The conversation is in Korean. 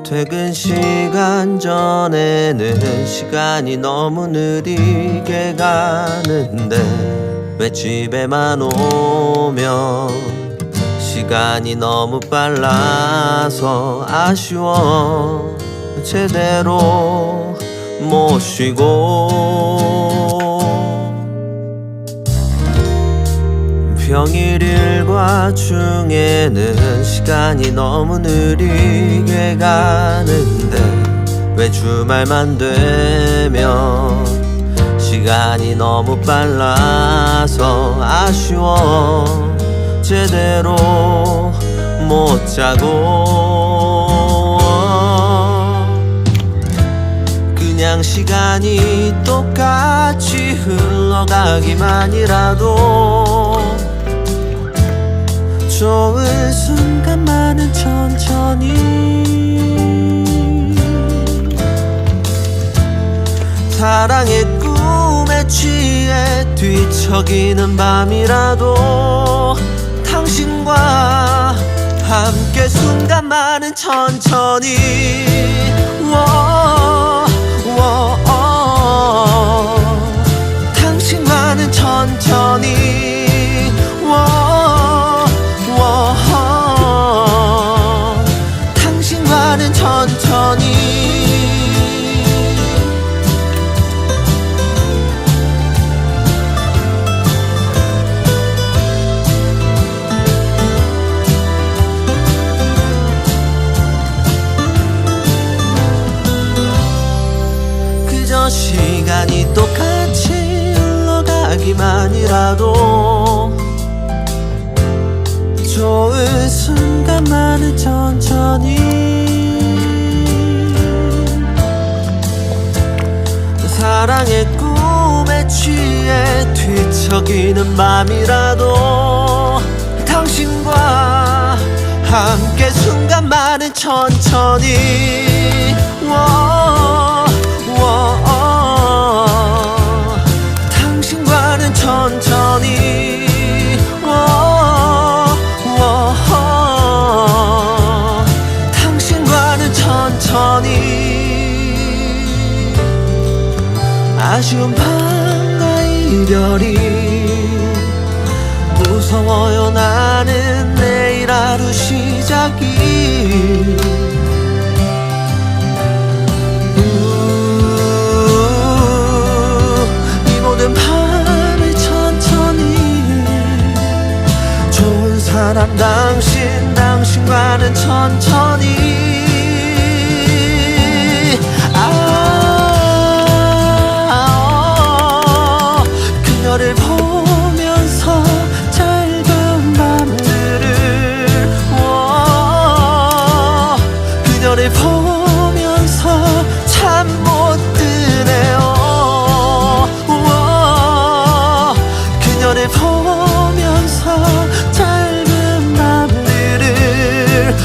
퇴근 시간 전에는 시간이 너무 느리게 가는데 왜 집에만 오면 시간이 너무 빨라서 아쉬워. 제대로 못 쉬고 평일 일과 중에는 시간이 너무 느리게 가는데 왜 주말만 되면 시간이 너무 빨라서 아쉬워. 제대로 못 자고 그냥 시간이 똑같이 흘러가기만이라도 좋은 순간만은 천천히 사랑의 꿈에 취해 뒤척이는 밤이라도 당신과 함께 순간만은 천천히 당신과는 천천히 당신과는 천천히 그저 시간이 똑같이 흘러가기만이라도 좋은 순간만은 천천히 사랑의 꿈에 취해 뒤척이는 밤이라도 당신과 함께 순간만은 천천히 당신과는 천천히 당신과는 천천히 아쉬운 밤과 이별이 무서워요. 나는 내일 하루 시작이 이 모든 밤을 천천히 좋은 사람 당신과는 천천히 그녀를 보면서 짧은 밤들을 그녀를 보면서 참 못 드네요. 그녀를 보면서 짧은 밤들을